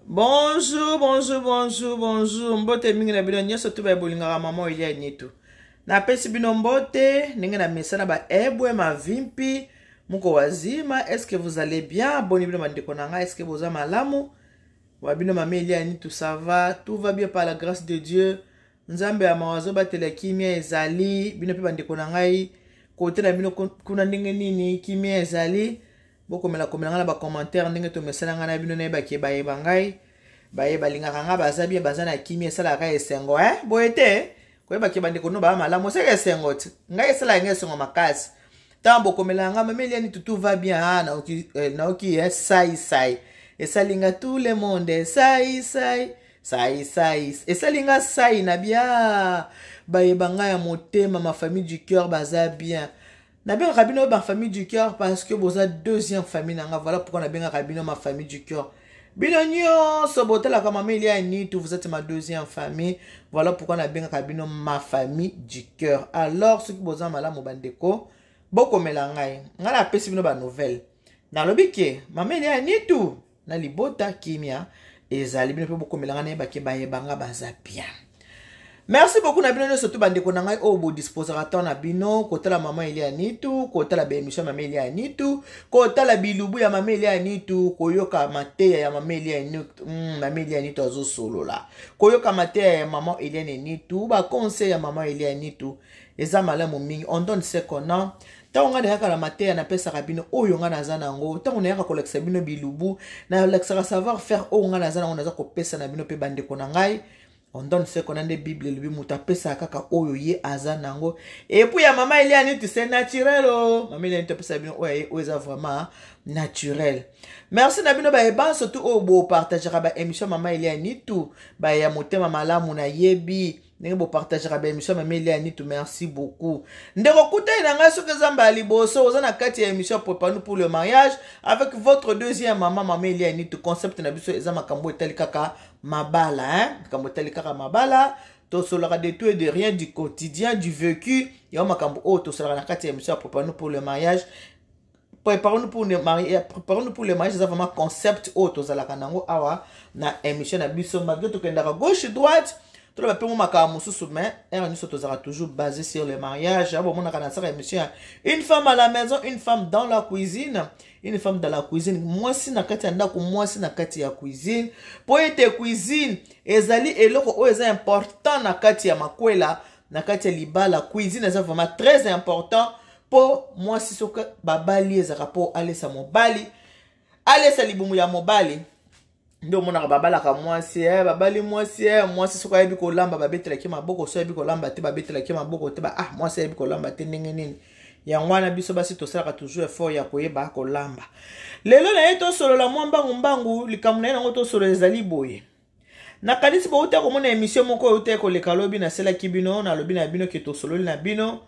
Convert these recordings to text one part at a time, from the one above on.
Bonjour, bonjour, bonjour, bonjour. Mbote mingi na bino nyoso tu ba bolinga mama ili nitu. Na pesi bino mbote, ninge na mesana ba ebwe ma vimpi. Muko wazima, est-ce que vous allez bien? Boni bino mandeko nanga, est-ce que vous avez malamu? Wa bino mama ili nitu, ça va? Tout va bien par la grâce de Dieu. Nzambe ya mawazo ba kimia ezali, bino pe bandeko nangai. Kote na bino kuna ndenge nini kimia ezali. Boko mela komela ba commentaire ndenge to mesana ngana bino ne ba ke ba yebangai ba yebalinga kanga bazabi bazana kimi esala ka esengo boete ko ba ke bande ko no ba malamu se esengo ti ngai esala ngesengo makasi tambo komela ngama meliani tout va bien na oki sai esalinga tout le monde sai esalinga sai na bia ba yebanga ya motema ma famille du cœur baza bien. Na bien rabino ma famille du cœur parce que vous êtes deuxième famille nanga, voilà pourquoi na bien rabino ma famille du cœur. Binonyo sobote la comme Amélia ni tout vous êtes ma deuxième famille, voilà pourquoi na bien rabino ma famille du cœur. Alors ceux qui boza mala mobandeko boko melangai ngala pesi bino ba nouvelle. Na lobike Amélia ni tout na libota kimia ezali bino pe boko melanga ba ke ba yebanga baza bien. Merci beaucoup na bino surtout bandeko na ngai o bo disposerateur na bino kota la mama ili anitu kota la bemission mama ili anitu kota la bilubu ya mama ili anitu koyoka mateya ya mama ili anitu mama ili anitu azo solo la koyoka mateya ya mama ili anitu ba conseil ya mama ili anitu eza malamu mingi on donne ce qu'on a tango na yaka la mateya na pesa rabino oyo nga na zana ngo tango na yaka koleksa bino bilubu na leksa savoir faire o nga na zana ngo na za ko pesa na bino pe bandeko na ngai. On donne ce qu'on a de Bible, le muta pesa kaka oyo ye azanango. Et puis ya mama il y a ni c'est naturel oh. Mama il y a ni pesa bien ouais oza vraiment naturel. Merci na bino ba eba surtout au beau partager ba émission mama il y a ni tout ba ya motema malamu na yebi. Ndenge bo partager ba émission mama il y a ni tout merci beaucoup. Ndeko kuta ina nga soke zamba liboso oza na kati ya émission prépare-nous pour le mariage avec votre deuxième maman mama il y a ni tout concept na biso eza makambo etali kaka mabala hein makambo etali kaka mabala to solara de tout et de rien du quotidien du vécu ya makambo o to solara na kati ya émission prépare-nous pour le mariage. Préparons-nous pour le mariage, c'est vraiment concept auto zalaka nango awa na émission na biso malgré to kendaka gauche droite tout le peu maka mususu mais nous sommes toujours basé sur le mariage. Bon mon kana sa émission une femme à la maison, une femme dans la cuisine, une femme dans la cuisine. Moi si na kati ndako, moi si na kati ya cuisine. Pour être cuisine ezali eloko o eza important na kati ya makwela, na kati ya libala cuisine c'est vraiment très important. Pour moi si soka babali ezaka po aller sa mobali aller sa libumu ya mobali ndo mona babala ka mwasi babali mwasi soka yebi ko lamba babetela ki maboko so yebi ko lamba te babetela ki maboko te ba mwasi yebi ko lamba te ndenge nini ya ngwana biso basi to sala toujours effort ya koyeba ko lamba lelo na yeto solo la mbangu likamuna na ngoto solo ezali boye na kanisi bo uta ko mona émission moko uta ko le kalobi na sela kibino na lobi na bino ke to solo na bino.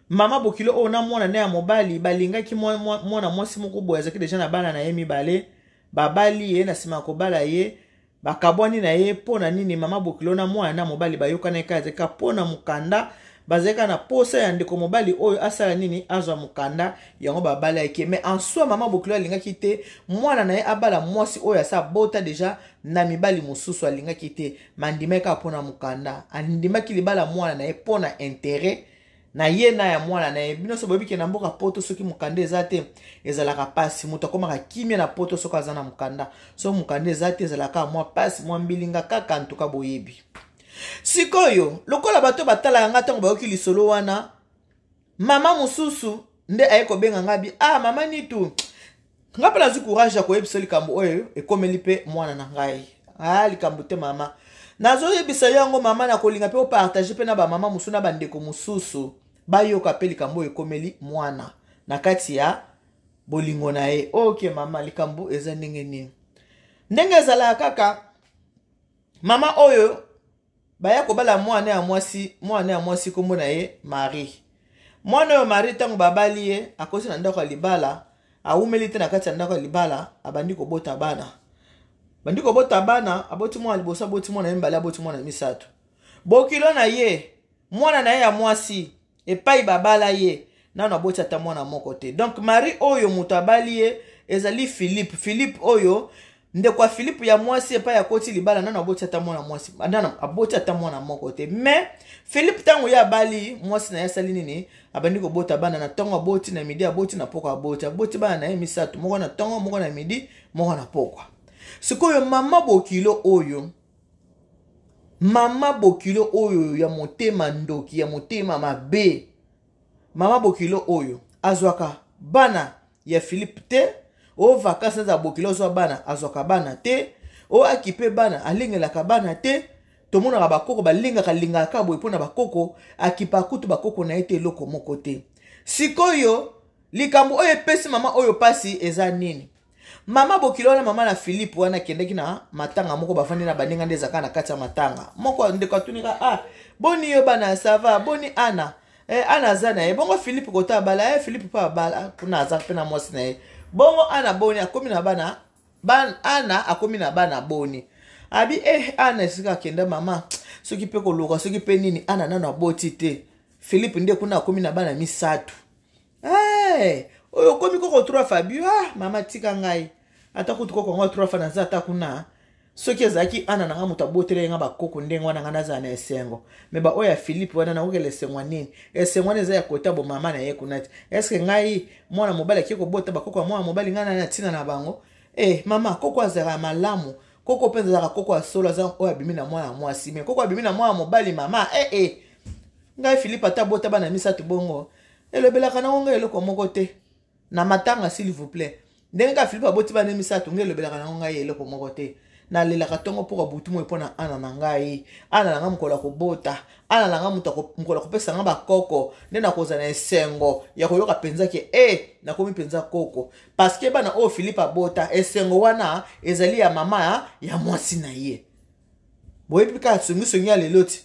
Mama bokilo ona mwana na ya mobali balinga ki mwana mwasi moko boya zaki deja na bana na ye mibale babali ye na sima ko bala ye bakabwani na ye pona nini mama bokilo na mwana na mobali bayoka na kaze ka pona mukanda bazeka na posa ya ndeko mobali oyo asala nini azwa mukanda yango babala yake mais en soi mama bokilo alinga kite mwana na ye abala mwasi oyo asa bota deja na mibali mususu alinga kite mandimeka pona mukanda andimaki libala mwana na ye pona intérêt na ye na ya mwana na ye bino so bobi ke na mboka poto soki mukanda ezate ezalaka pasi muto komaka kimia na poto soka azana mukanda so mukanda ezate ezalaka mwa pasi mwa mbilinga kaka ntuka boyebi sikoyo lokola bato batala yanga tango bayoki lisolo wana mama mususu nde ayeko benga ngabi mama nitu ngapa na courage ya koyebisa likambo oyo ekomeli pe mwana na ngai likambo te mama nazo yebisa yango mama na kolinga pe o partager pe na ba mama musu na bandeko mususu bayoka pe likambo ekomeli mwana na kati ya bolingo na ye. Okay mama likambo eza ndenge nini ndenge ezala kaka mama oyo baya kobala mwana ya mwasi kombo na ye Marie. Mwana oyo Marie tango babali ye akosi na ndako ya libala awumeli te na kati ya ndako ya libala abandi kobota bana. Bandiko bota bana aboti mwana libosa aboti mwana mbala aboti mwana misato. Bokilo na ye mwana na ye ya mwasi epai babala ye nano aboti ata mwana moko te. Donc Marie oyo mutabali ye ezali Philippe oyo ndeko ya Philippe ya mwasi epa ya koti libala nana aboti ata mwana mwasi nana aboti ata mwana moko te mais Philippe tango ya bali mwasi na ya sali nini abandi ko bota bana na tango aboti na midi aboti na poko aboti bana na misatu moko na tango moko na midi moko na poko sikoyo mama bokilo oyo ya motema ndoki ya motema mabe mama bokilo oyo azwaka bana ya Philippe te o vacances za bokilo zo bana azwaka bana te o akipe bana alingelaka bana te tomona ka bakoko balingaka lingaka boye pona bakoko akipa kutu bakoko na ete loko moko te sikoyo likambo oyo pesi mama oyo pasi eza nini mama bokilo na mama na Philippe wana kendeki na matanga moko bafandi na baninga ndezaka na kati ya matanga moko ndeko tunika boni yo bana sava boni ana ana zana bongo Philippe kota bala Philippe pa bala kuna aza pena mwasi na bongo ana boni akomi na bana ana akomi na bana boni abi ana sika kenda mama soki pe koluka soki pe nini ana nano aboti te Philippe nde kuna akomi na bana misatu oyo komi koko 3 Fabio mama tika ngai ata kutu koko ngo 3 fana za ta kuna soki ezaki ana nanga muta botere nga bakoko ndengo wana ngana za na esengo meba oya Philippe wana na okele sengwa nini esengwa neza ya kota bo mama na ye kunati eske ngai mwana mobali kiko bota bakoko mwana mobali ngana na tina na bango mama koko azara malamu koko penza za koko asolo za oya bimi na mwana mwasi me koko bimi na mwana mobali mama ngai Philippe ata bota bana misatu bongo elobela kana ngo eloko moko te na matanga s'il vous plaît ndenge ka Philippe aboti bana misatu ngelo elobela kana ngo ngai eloko moko te na lela katongo pour butu mo epona ana na ngai ana na nga mukola ko bota ana na nga mukola ko pesa nga bakoko nde na koza na esengo ya koyoka penza ke na komi penza koko parce que bana o Philippe abota esengo wana ezali ya mama ya mwasi na ye boye pika sungi ya leloti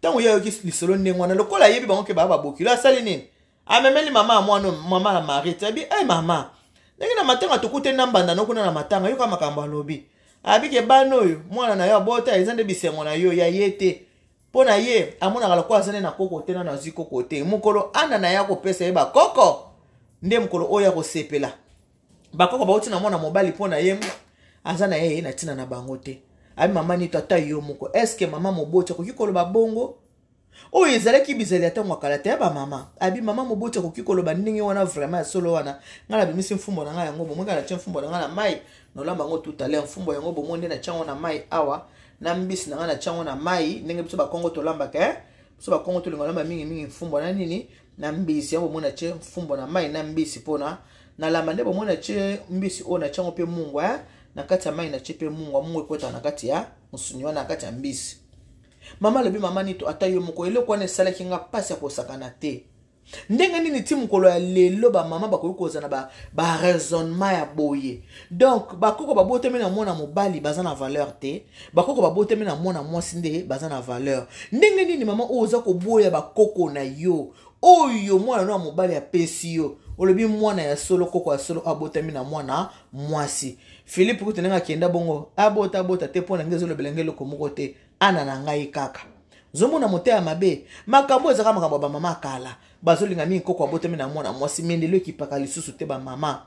tango ya yoki lisolo ndengwa na lokola yebi bango ke baba bokilo asali nini amemeli mama mwana mama na mari tabi mama ndenge na matanga tukute nambanda nokuna na matanga yo kama makambo alobi abike bano oyo mwana na yo abota ezande bisengo na yo ya yete pona ye amona kala kwa zane na koko te na ziko kote mukolo ana na yako pesa ye bakoko nde mukolo oya ko sepela bakoko bauti na mwana mobali pona ye azana ye na tina na bango te abi mama ni tata yo muko eske mama mobota ko kikolo babongo oyo ezalaki bizali ata mwakala te ba mama abi mama mobota ko kikolo bandingi wana vraiment solo wana ngala bimisi mfumbo na ngala yango bomo ngala tia mfumbo na ngala mai no lamba ngo tout à l'heure mfumbo yango bomo nde na chango na mai awa na mbisi na ngala chango na mai ndenge biso ba kongo to lamba ke biso ba kongo to linga lamba mingi mfumbo na nini na mbisi yango bomo na tia mfumbo na mai na mbisi pona na lamba nde bomo na tia mbisi o na chango pe mungwa na kati ya mai na tia pe mungwa ekota na kati ya musuni wana na kati ya mbisi mama lobi mama nito atayo moko eloko wana esalaki nga pasi ya kosakana te ndenge nini ti mokolo ya lelo bamama bakoki kozana ba raisonnement ya boye donc bakoko babotemi na mwana mobali baza na valeur te bakoko babotemi na mwana mwasi nde baza na valeur ndenge nini mama oyo oza koboya bakoko na yo oyo mwana no ya mobali apesi yo olobi mwana ya solo koko ya solo abotemi na mwana mwasi Philippe kutenenga kenda bongo abota te pona ngezo lobelenge loko moko te ana na ngai kaka zomona motea mabe makambo ezaka makambo ba mama kala bazolinga mingi koko abotemi na mwana mwasi mendelo ekipaka lisusu te ba mama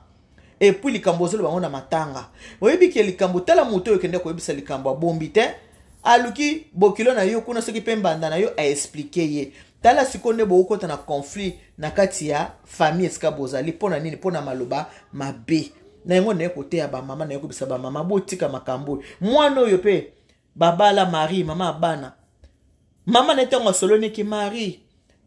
et puis likambo zolo bango na matanga oyebi ke likambo tala moto oyo kende koyebisa likambo abombi te aluki bokilo na yo kuna soki pe mbanda na yo a expliquer ye tala sikonde bokota na conflit na kati ya famille esika bozali pona nini pona maloba mabe na yango na kote ya ba mama na yo kobisa ba mama botika makambo mwana oyo pe babala Marie mama bana mama netango solo neki Marie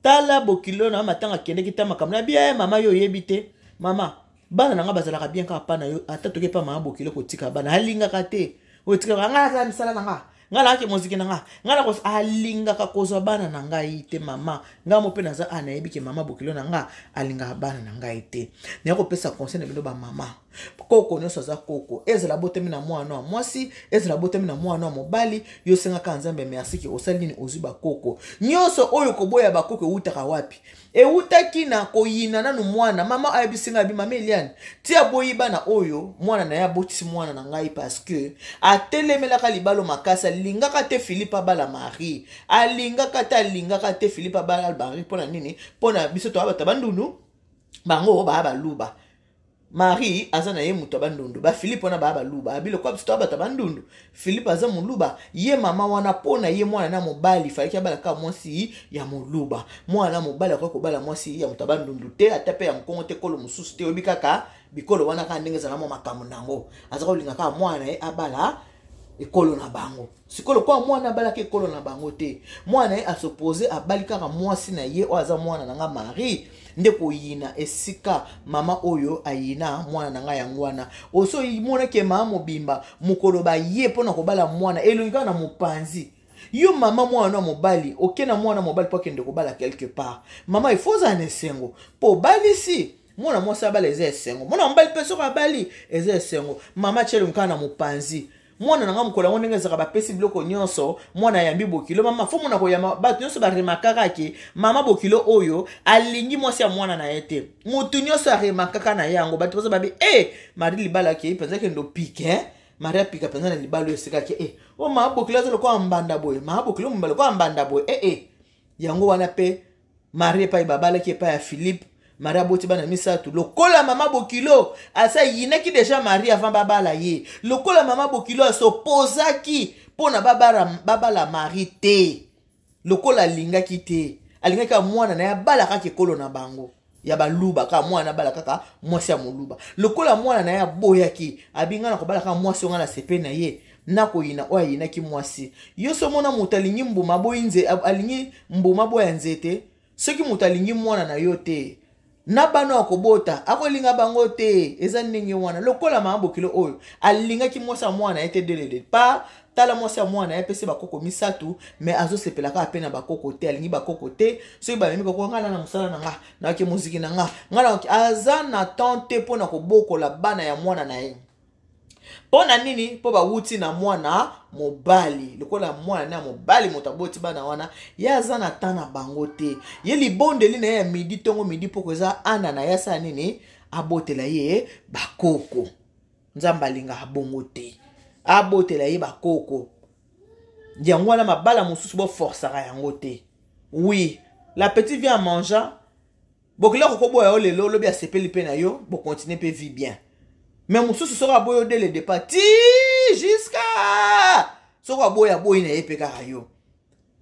tala bokilo na matanga kende kitama kamna bia mama yo yebite mama bana nanga bazalaka bien ka pa na yo ata toke pa mama bokilo kotika bana halinga kate otika ngala za misala nanga ngala ke muziki nanga ngala ko alinga ka kozwa bana nanga ite mama ngamo pe naza ana yebike mama bokilo nanga alinga bana nanga ite ne ko pesa conseil na bino ba mama koko nyoso za koko ezela botemi na mwana wa mwasi ezela botemi na mwana wa mobali yo senga ka nzambe merci ki osali nini ozuba koko nyoso oyo koboya bakoko utaka wapi utaki na koyina nanu mwana mama ayebisinga bi mama Eliane tia boyi bana oyo mwana na ya botisi mwana na ngai parce que atelemelaka libalo makasa lingaka te Philippe bala Marie alingaka te Philippe bala Marie pona nini pona biso to abata bandunu bango ba luba Marie azana ye muto bandundu ba Philippe wana ba luba abilo kwa bisto ba bandundu Philippe aza muluba ye mama wana pona ye mwana na mobali fallait ka bala ka mwasi ya moluba mwana mobali kwa ko bala mwasi ya muto bandundu te atape ya mkongo te kolo mususu te obikaka bikolo wana ka ndenge za na makamu nango aza ko linga ka mwana ye abala ekolo na bango sikolo kwa mwana abala ke ekolo na bango te mwana ye asopose abali kaka mwasi na ye o aza mwana nanga Marie ndeko yina esika mama oyo ayina mwana nanga yangwana oso yimona ke mama mobimba mukolo ba ye pona ko bala mwana elonga na mopanzi yo mama mwana mobali okena mwana mobali po kende ko bala quelque part mama ifoza nesengo po balisi mwana mwasi abala eze esengo mwana mobali peso ka bali eze esengo mama chelonga na mopanzi mwana nanga mukola ngo ndenge zaka bapesi biloko nyonso mwana yambi bokilo mama fo mona ko yama bato nyonso ba remarkaka ke mama bokilo oyo alingi mwasi ya mwana na yete mutu nyonso remarkaka na yango bato boza babi Marie libala ke penza ke ndo pique Marie pika penza na libalo esika ke o mama bokilo zo ko ambanda boy mama bokilo mbalo ko ambanda boy yango wana pe Marie pa ibabala ke pa ya Philippe Maria boti bana misatu lokola mama bokilo asa yinaki deja Maria avant babala ye lokola mama bokilo asopozaki pona babala Marie te lokola lingaki te alingaki ka mwana na ya bala kaka kolo na bango ya baluba ka mwana bala kaka mwasi ya moluba lokola mwana na ya boyaki abinga na ko bala ka mwasi nga na sepe na ye nako yina o yinaki mwasi yo so mona mutalingi mbuma boyinze alingi mbuma boya nzete soki mutalingi mwana na yo te na bano akobota akolinga bango te eza ndenge wana lokola mama bokilo oyo alinga ki mwasa mwana ete delede pa tala mwasa mwana epese bakoko misatu mais azosepela ka pena bakoko te alingi bakoko te soki ba memi ko ngala na musala na nga na ke muziki na nga ngala aza na tante pona kobokola bana ya mwana na ye pona nini po ba wuti na mwana mobali lokola mwana na mobali motaboti bana wana yaza na tana bango te ye libondeli na ya midi tongo midi poko za ana na yasa nini abotela ye bakoko nzamba linga abongo te abotela ye bakoko yango wana mabala mususu bo forçera yango te oui la petite vient manger bokila ko boya o lelo lobi asepeli pe na yo bo continuer pe vie bien. Mais mon sous sera boyo dès le départ. Ti jusqu'à sera boya boy na epeka yo.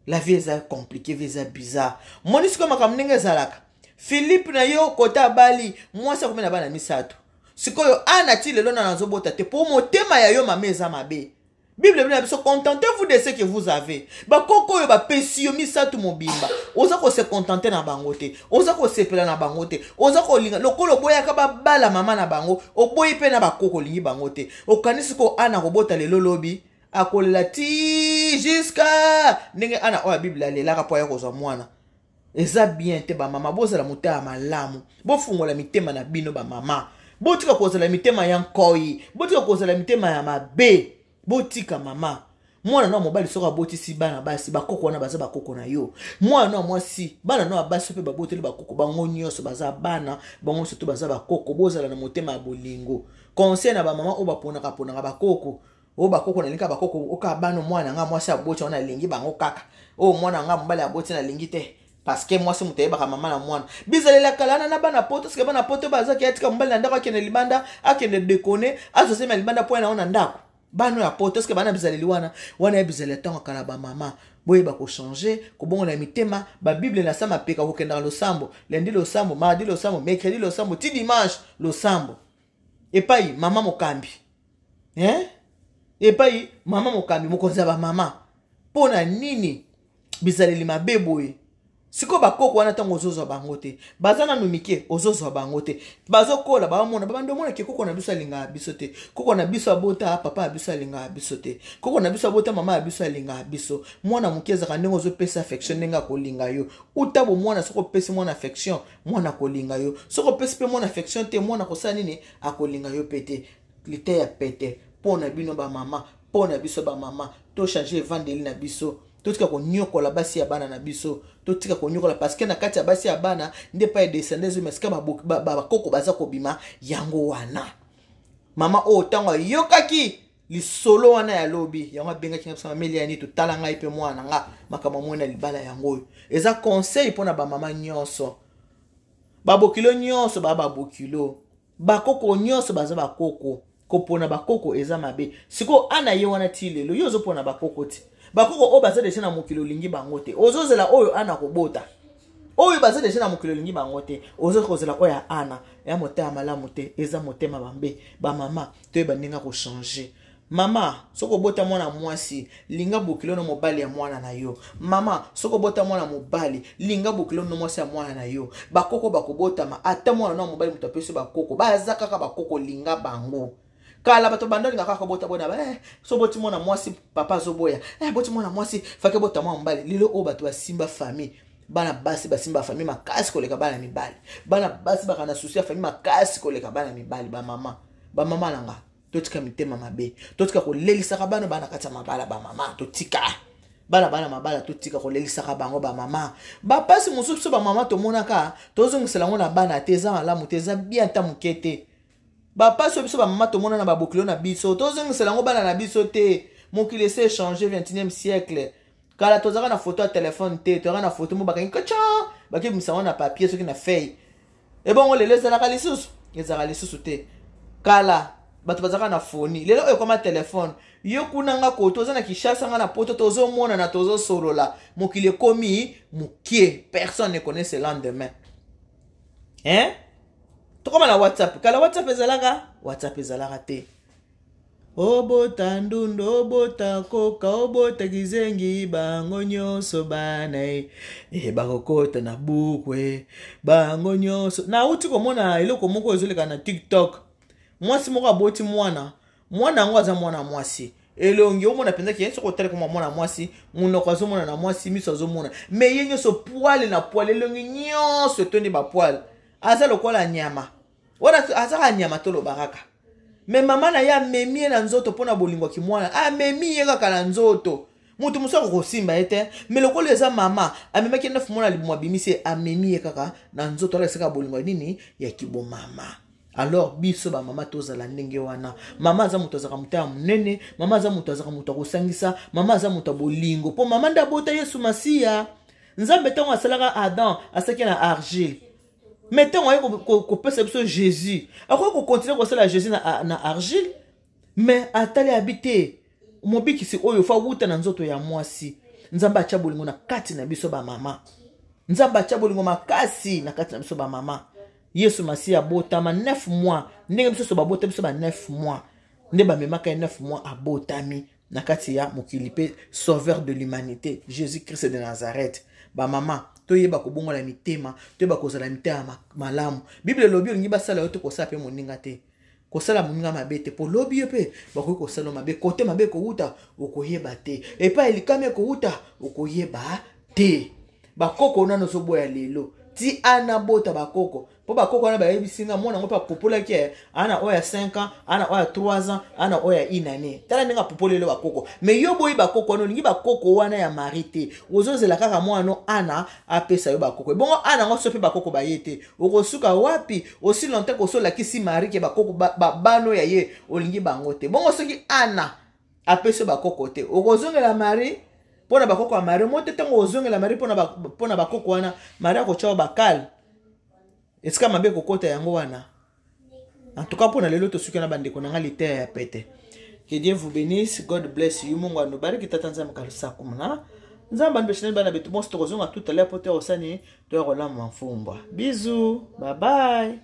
La vie est compliquée, vie est bizarre. Mon isiko makamnenge zalaka. Philippe na yo kota bali, moi ça komena bana misato. Siko yo anati lelo na nzobota te pour motema ya yo mameza mabe. Bible bien biso contentez-vous de ce que vous avez. Ba koko yo ba pesi yo misatu mobimba. Oza ko se contenter na bango te. Oza ko sepela na bango te. Oza ko linga lokolo boya ka ba bala mama na bango. O boyi pe na ba koko lingi bango te. O kanisi ko ana ko bota le lolobi. Akolela ti jusqu'à ndenge ana o Bible le la ka po ya ko zo mwana. Eza bien te ba mama boza la muta malamu. Bo fungola mitema na bino ba mama. Bo tika ko la mitema ya nkoi. Bo tika ko la mitema ya mabe. Botika mama mwana no mobali soka botisi bana basi bakoko na baza bakoko na yo mwana no mwasi bana no basi pe baboteli bakoko bango nyonso baza bana bango surtout baza bakoko bozala na motema ya bolingo conseil na ba mama o baponaka bakoko o bakoko na linka bakoko o ka bana mwana nga mwasi aboti ona lingi bango kaka o mwana nga mobali aboti na lingi te parce que mwasi mutayeba ka mama na mwana bizalela kalana na bana poto ske bana poto baza ki atika mobali na ndako akene libanda akene dekone azosema libanda po na ona ndako bano ya poto eske bana bizaleli wana bizaleli tango kala ba mama boye ba ko changer ko bongo na mitema ba bible na sama peka ko kenda lo sambo lundi lo sambo mardi lo sambo mercredi lo sambo ti dimanche lo sambo epai mama mokambi epai mama mokambi mokonza ba mama pona nini bizaleli mabe boye siko bakoko wana tango ozozo bango te bazana numike ozozo bango te bazokola bamona babando mona ke koko na biso alinga biso te koko na biso abota papa abiso alinga biso te koko na biso abota mama abiso alinga biso mwana mukeza ka ndenge ozopesa affection ndenge kolinga yo utabo mwana soko pesa mwana affection mwana kolinga yo soko pesa pe mwana affection te mwana kosala nini akolinga yo pete lite ya pete pona bino ba mama pona biso ba mama to changer vandeli na biso totika ko nyokola basi ya bana na biso totika ko nyokola parce que na kati ya basi ya bana nde pa descendants mais ska ba koko baza ko bima yango wana mama o tango yokaki lisolo wana ya lobi yango benga kinga sama meliani to talanga ipe mwana nga makama mwana libala yango eza conseil pona ba mama nyonso babokilo nyonso baba bokilo bakoko nyonso baza bakoko kopona bakoko eza mabe siko ana ye wana ti lelo yo ozopona bakoko ti bakoko o baza deja na mokili olingi bango te ozozela oyo ana kobota oyo baza deja na mokili olingi bango te ozokozela oyo ya ana ya motema malamu te eza motema bambe bamama toyeba ndenge kochange mama soko bota mwana mwasi linga bokilo no mobali ya mwana na yo mama soko bota mwana mobali linga bokilo no mwasi ya mwana na yo bakoko bakobotama ata mwana na mobali mutu apesi bakoko baza kaka bakoko linga bango kala bato bandoli ngaka kobota bona so boti mwana mwasi papa zoboya boti mwana mwasi fake bota mwana mobali lelo o bato basimba famille bana basi basimba famille makasi koleka bana mibali bana basi bakana susi ya famille makasi koleka bana mibali ba mama nanga totika mitema mabe totika kolelisaka bana bana kati ya mabala ba mama totika bana mabala totika kolelisaka bango ba mama ba pasi mususu ba mama tomonaka tozongisela ngo na bana teza malamu teza bien ta mukete ba pasi biso ba mama tomona na ba bokilo na biso tozongisela ngo bana na biso te mokili s'est changé 21e siècle kala tozaka na photo ya téléphone te tozaka na photo mo bakangi kacha bakebimisa ngo na papier soki na feuille ebongo lelo ezalaka lisusu te kala bato bazaka na foni lelo oyo koma telefone yo kuna nga koto oza na Kinshasa nga na poto tozomona na tozosolola mokili ekomi mukie personne ne connaît ce lendemain tokoma na WhatsApp kala WhatsApp ezalaka te obota ndundo obota koka obota kizengi bango nyonso bana bakokota na bukwe bango nyonso na uti komona eloko moko ezoleka na TikTok mwasi moko aboti mwana yango aza mwana mwasi elongi omona penza ki soko tele koma mwana mwasi munoko azomona na mwasi miso azomona me ye nyonso poil na poil elongi nyonso etondi ba poil aza lokola nyama wana aza nyama to lobaka me mama na ya memi na nzoto pona bolingo ki mwana memi ye kaka na nzoto mutu musoko kosimba ete me lokolo eza mama amemaki 9 mwana libumwa bimise amemi ye kaka na nzoto ala seka bolingo nini ya kibo mama. Alors biso ba mama tozala ndenge wana mama aza mutu azaka mutu ya munene mama aza mutu azaka mutu akosangisa mama aza mutu bolingo po mama ndabota Yesu Masiya nzambe ntango asalaka Adam asaki na argile mais ntango aye kopesa biso Jésus akoki kokontinue kosala Jésus na argile mais atali habite mobikisi oyo fa wuta na nzoto ya mwasi nzambe atia bolingo na kati na biso ba mama nzambe atia bolingo makasi na kati na biso ba mama Yesu Masiya abotama 9 mois ndenge biso babota biso ba 9 mois nde bamemaka 9 mois abotami na kati ya mokili pe sauveur de l'humanité Jésus-Christ de Nazareth ba mama toyeba kobongola mitema toyeba kozala mitema malamu Bible lobi olingi basala yo te kosala pe moninga te kosala moninga mabe te po lobi yo pe bakoki kosala mabe kote mabe kouta okoyeba te epa elikame kouta okoyeba te bakoko nano zoboya lelo ti ana bota bakoko po bakoko wana bayebisinga mwana ngo pa popola ke ana oya 5 ans ana oya 3 ans ana oya 1 année tala ninga popolelo bakoko me yo boyi bakoko wana lingi bakoko wana ya marité ozozela kaka mwana ana apesa yo bakoko bongo ana ngo sope bakoko bayete okosuka wapi aussi longtemps ko so lakisi mari ke bakoko bano ya ye olingi bango te bongo soki ana apesa bakoko te okozongela mari pona bakoko ya mari mote tango ozongela mari pona bakoko wana mari akocha bakal esika mabe kokota yango wana en tout cas pona lelo tosuki na bandeko na ngali te ya pete que Dieu vous bénisse God bless you mungu anubariki tata nzambe kalisa kumna nzamba ndibeshene bana betu monsto kozonga tout à l'heure pote osani to ya kolamba mfumba bisous bye bye.